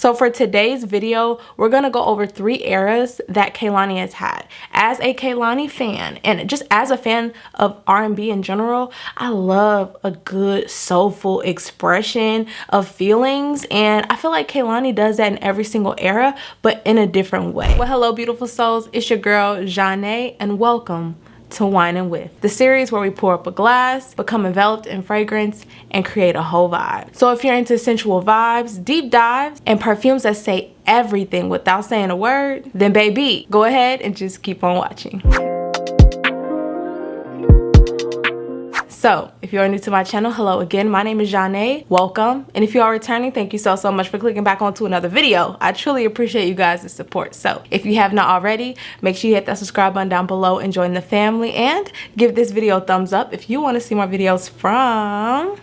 So for today's video, we're gonna go over 3 eras that Kehlani has had. As a Kehlani fan, and just as a fan of R&B in general, I love a good soulful expression of feelings, and I feel like Kehlani does that in every single era, but in a different way. Well, hello beautiful souls, it's your girl Zhane, and welcome to Wine&Whiff, the series where we pour up a glass, become enveloped in fragrance, and create a whole vibe. So if you're into sensual vibes, deep dives, and perfumes that say everything without saying a word, then baby, go ahead and just keep on watching. So if you're new to my channel, hello again, my name is Zhane, welcome. And if you are returning, thank you so much for clicking back onto another video. I truly appreciate you guys' support. So if you have not already, make sure you hit that subscribe button down below and join the family, and give this video a thumbs up if you want to see more videos from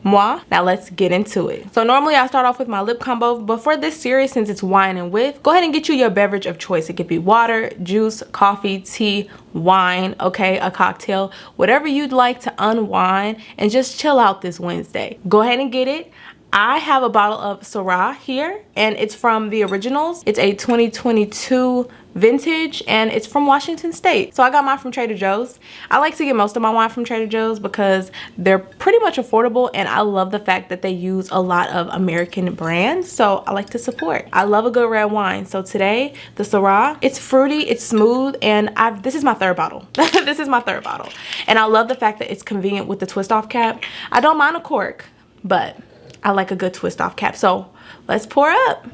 moi. Now let's get into it. So normally I start off with my lip combo, but for this series, since it's Wine&Whiff, go ahead and get you your beverage of choice. It could be water, juice, coffee, tea, wine, okay, a cocktail, whatever you'd like to unwind and just chill out this Wednesday. Go ahead and get it. I have a bottle of Syrah here, and it's from the Originals. It's a 2022 vintage, and it's from Washington State. So I got mine from Trader Joe's. I like to get most of my wine from Trader Joe's because they're pretty much affordable, and I love the fact that they use a lot of American brands, so I like to support. I love a good red wine. So today, the Syrah, it's fruity, it's smooth, and this is my third bottle. This is my third bottle. And I love the fact that it's convenient with the twist off cap. I don't mind a cork, but I like a good twist off cap. So let's pour up.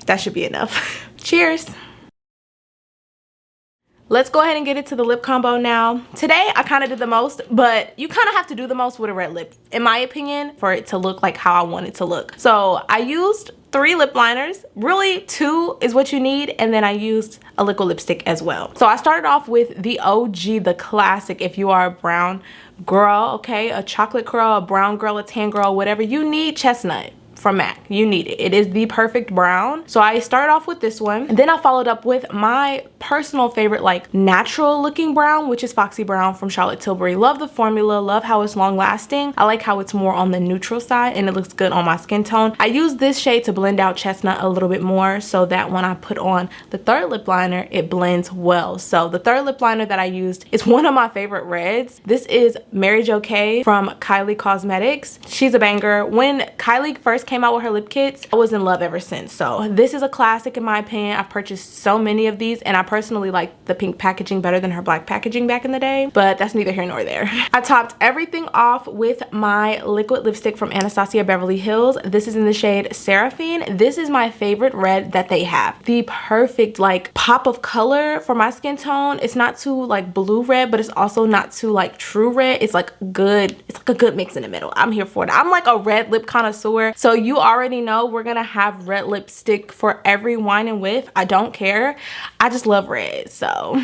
That should be enough. Cheers. Let's go ahead and get into the lip combo now. Today, I kind of did the most, but you kind of have to do the most with a red lip, in my opinion, for it to look like how I want it to look. So I used 3 lip liners. Really, 2 is what you need, and then I used a liquid lipstick as well. So I started off with the OG, the classic, if you are a brown girl, okay, a chocolate girl, a brown girl, a tan girl, whatever you need, chestnut from MAC. You need it. It is the perfect brown. So I started off with this one, and then I followed up with my personal favorite, like natural looking brown, which is Foxy Brown from Charlotte Tilbury. Love the formula, love how it's long lasting. I like how it's more on the neutral side and it looks good on my skin tone. I use this shade to blend out chestnut a little bit more so that when I put on the third lip liner, it blends well. So the third lip liner that I used is one of my favorite reds. This is Mary Jo K from Kylie Cosmetics. She's a banger. When Kylie first came out with her lip kits, I was in love ever since. So this is a classic in my opinion. I've purchased so many of these, and I personally like the pink packaging better than her black packaging back in the day, but that's neither here nor there. I topped everything off with my liquid lipstick from Anastasia Beverly Hills. This is in the shade Seraphine. This is my favorite red that they have. The perfect like pop of color for my skin tone. It's not too like blue red, but it's also not too like true red. It's like good, it's like a good mix in the middle. I'm here for it. I'm like a red lip connoisseur, so you already know we're gonna have red lipstick for every Wine&Whiff. I don't care. I just love red. So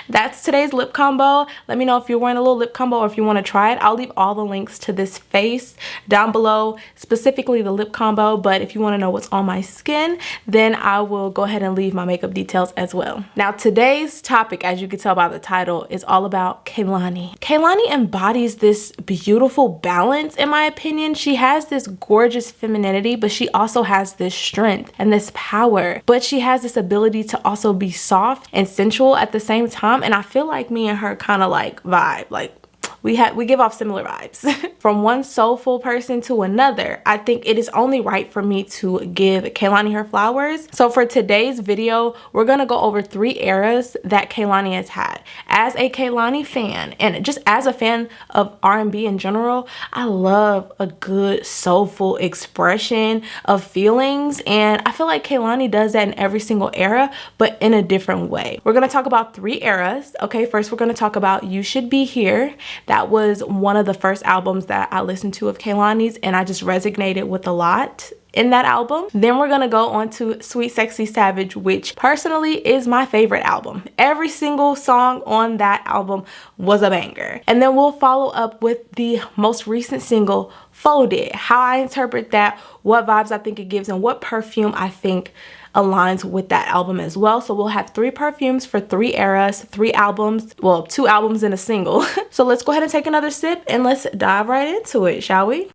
that's today's lip combo. Let me know if you're wearing a little lip combo or if you want to try it. I'll leave all the links to this face down below, specifically the lip combo, but if you want to know what's on my skin, then I will go ahead and leave my makeup details as well. Now today's topic, as you can tell by the title, is all about Kehlani. Kehlani embodies this beautiful balance, in my opinion. She has this gorgeous femininity, but she also has this strength and this power, but she has this ability to also be soft and sensual at the same time. And I feel like me and her kind of like vibe, like we give off similar vibes. From one soulful person to another, I think it is only right for me to give Kehlani her flowers. So for today's video, we're gonna go over 3 eras that Kehlani has had. As a Kehlani fan, and just as a fan of R&B in general, I love a good soulful expression of feelings, and I feel like Kehlani does that in every single era, but in a different way. We're gonna talk about 3 eras. Okay, first we're gonna talk about You Should Be Here. That was one of the first albums that I listened to of Kehlani's, and I just resonated with a lot in that album. Then we're gonna go on to SweetSexySavage, which personally is my favorite album. Every single song on that album was a banger. And then we'll follow up with the most recent single, Folded, how I interpret that, what vibes I think it gives, and what perfume I think aligns with that album as well. So we'll have 3 perfumes for 3 eras, 3 albums, well, 2 albums in a single. So let's go ahead and take another sip and let's dive right into it, shall we?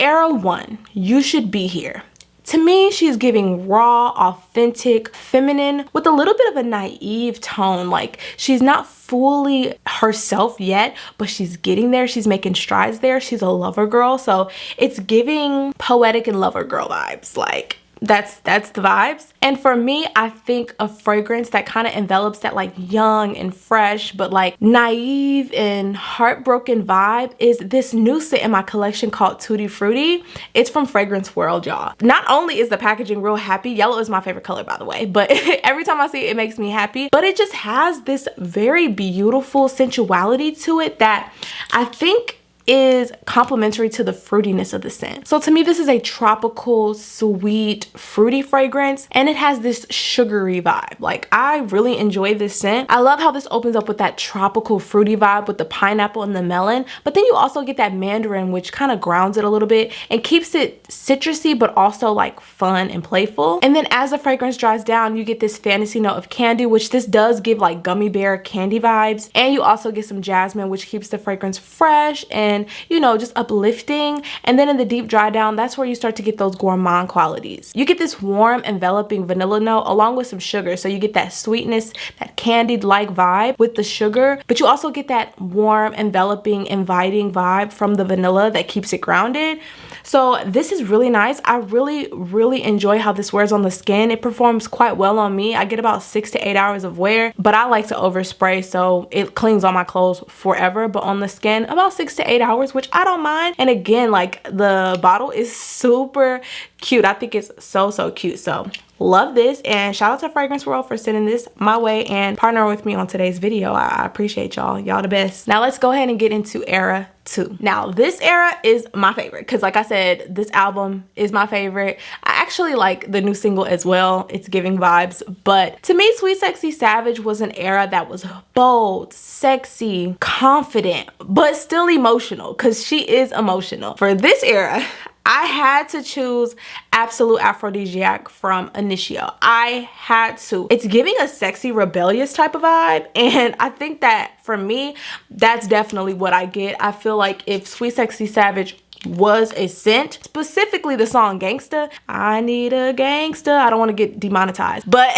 Era 1, You Should Be Here. To me, she's giving raw, authentic, feminine with a little bit of a naive tone. Like, she's not fully herself yet, but she's getting there. She's making strides there. She's a lover girl. So it's giving poetic and lover girl vibes. Like, that's the vibes. And for me, I think a fragrance that kind of envelops that like young and fresh but like naive and heartbroken vibe is this new scent in my collection called Tutti Frutti. It's from Fragrance World, y'all. Not only is the packaging real happy, yellow is my favorite color, by the way, but every time I see it, it makes me happy. But it just has this very beautiful sensuality to it that I think is complementary to the fruitiness of the scent. So to me, this is a tropical, sweet, fruity fragrance, and it has this sugary vibe. Like, I really enjoy this scent. I love how this opens up with that tropical, fruity vibe with the pineapple and the melon, but then you also get that mandarin, which kind of grounds it a little bit and keeps it citrusy, but also like fun and playful. And then as the fragrance dries down, you get this fantasy note of candy, which this does give like gummy bear candy vibes. And you also get some jasmine, which keeps the fragrance fresh and, you know, just uplifting. And then in the deep dry down, that's where you start to get those gourmand qualities. You get this warm, enveloping vanilla note along with some sugar. So you get that sweetness, that candied-like vibe with the sugar, but you also get that warm, enveloping, inviting vibe from the vanilla that keeps it grounded. So this is really nice. I really enjoy how this wears on the skin. It performs quite well on me. I get about 6 to 8 hours of wear, but I like to overspray, so it clings on my clothes forever. But on the skin, about 6 to 8 hours, which I don't mind. And again, like, the bottle is super cute. I think it's so cute. So love this, and shout out to Fragrance World for sending this my way and partnering with me on today's video. I appreciate y'all. Y'all the best. Now let's go ahead and get into Era 2. Now this era is my favorite because, like I said, this album is my favorite. I actually like the new single as well. It's giving vibes, but to me, Sweet Sexy Savage was an era that was bold, sexy, confident, but still emotional, because she is emotional. For this era, I had to choose Absolute Aphrodisiac from Initio. I had to. It's giving a sexy, rebellious type of vibe, and I think that for me, that's definitely what I get. I feel like if Sweet Sexy Savage was a scent, specifically the song Gangsta, I need a gangsta. I don't want to get demonetized, but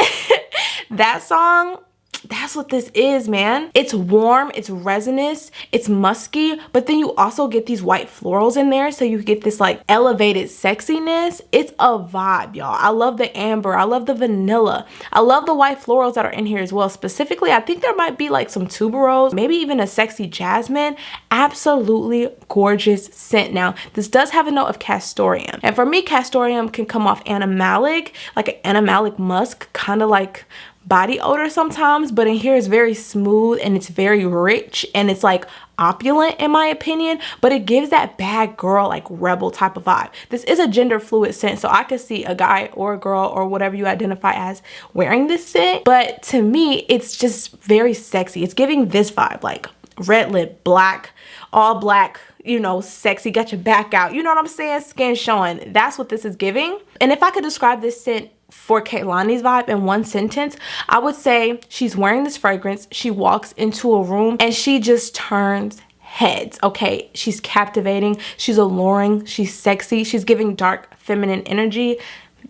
that song, that's what this is, man. It's warm, it's resinous, it's musky, but then you also get these white florals in there, so you get this like elevated sexiness. It's a vibe, y'all. I love the amber, I love the vanilla, I love the white florals that are in here as well. Specifically, I think there might be like some tuberose, maybe even a sexy jasmine. Absolutely gorgeous scent. Now, this does have a note of castoreum, and for me, castoreum can come off animalic, like an animalic musk, kind of like body odor sometimes, but in here it's very smooth and it's very rich and it's like opulent in my opinion, but it gives that bad girl, like rebel type of vibe. This is a gender fluid scent, so I could see a guy or a girl or whatever you identify as wearing this scent, but to me it's just very sexy. It's giving this vibe, like red lip, black, all black, you know, sexy, got your back out, you know what I'm saying, skin showing. That's what this is giving. And if I could describe this scent for Kehlani's vibe in one sentence, I would say she's wearing this fragrance, she walks into a room and she just turns heads. Okay, she's captivating, she's alluring, she's sexy, she's giving dark feminine energy.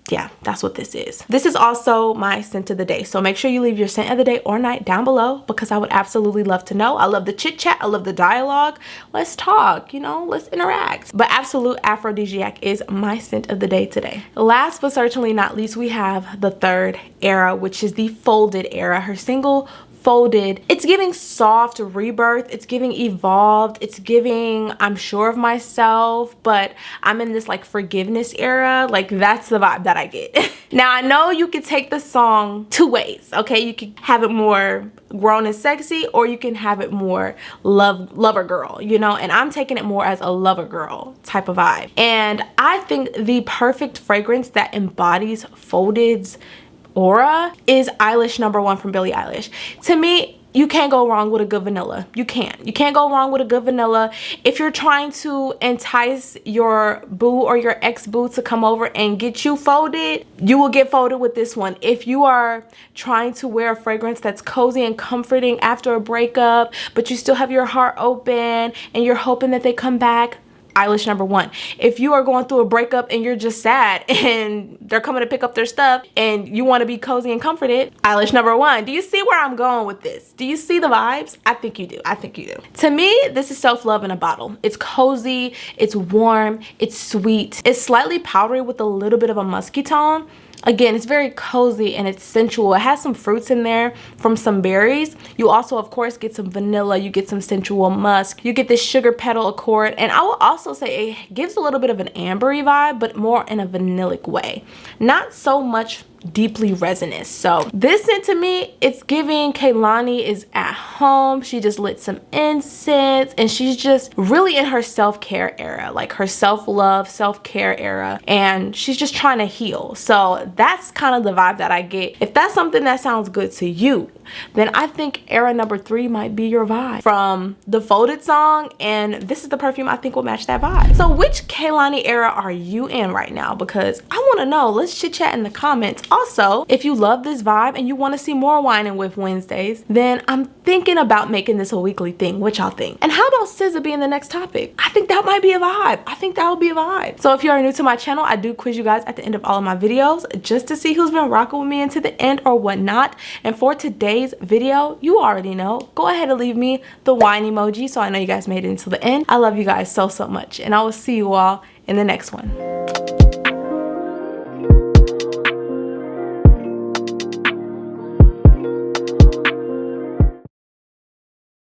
Yeah, that's what this is. This is also my scent of the day, so make sure you leave your scent of the day or night down below, because I would absolutely love to know. I love the chit chat, I love the dialogue. Let's talk, you know, let's interact. But Absolute Aphrodisiac is my scent of the day today. Last but certainly not least, we have the third era, which is the Folded era. Her single Folded, it's giving soft rebirth, it's giving evolved, it's giving I'm sure of myself, but I'm in this like forgiveness era. Like, that's the vibe that I get. Now, I know you could take the song two ways, okay? You could have it more grown and sexy, or you can have it more lover girl, you know, and I'm taking it more as a lover girl type of vibe. And I think the perfect fragrance that embodies Folded's aura is Eilish #1 from Billie Eilish. To me, you can't go wrong with a good vanilla. You can't go wrong with a good vanilla. If you're trying to entice your boo or your ex-boo to come over and get you folded, you will get folded with this one. If you are trying to wear a fragrance that's cozy and comforting after a breakup, but you still have your heart open and you're hoping that they come back, eyelash number 1. If you are going through a breakup and you're just sad and they're coming to pick up their stuff and you want to be cozy and comforted, eyelash number 1. Do you see where I'm going with this? Do you see the vibes? I think you do. I think you do. To me, this is self-love in a bottle. It's cozy, it's warm, it's sweet, it's slightly powdery with a little bit of a musky tone. Again, it's very cozy and it's sensual. It has some fruits in there from some berries. You also, of course, get some vanilla. You get some sensual musk. You get this sugar petal accord. And I will also say it gives a little bit of an ambery vibe, but more in a vanillic way. Not so much deeply resinous. So this scent to me, it's giving Kehlani is at home. She just lit some incense and she's just really in her self-care era, like her self-love, self-care era, and she's just trying to heal. So that's kind of the vibe that I get. If that's something that sounds good to you, then I think era number 3 might be your vibe from the Folded song, and this is the perfume I think will match that vibe. So which Kehlani era are you in right now? Because I want to know. Let's chit chat in the comments. Also, if you love this vibe and you want to see more Wine and Whiff Wednesdays, then I'm thinking about making this a weekly thing. What y'all think? And how about SZA being the next topic? I think that might be a vibe. I think that would be a vibe. So if you are new to my channel, I do quiz you guys at the end of all of my videos just to see who's been rocking with me into the end or whatnot. And for today's video, you already know, go ahead and leave me the wine emoji so I know you guys made it until the end. I love you guys so much, and I will see you all in the next one.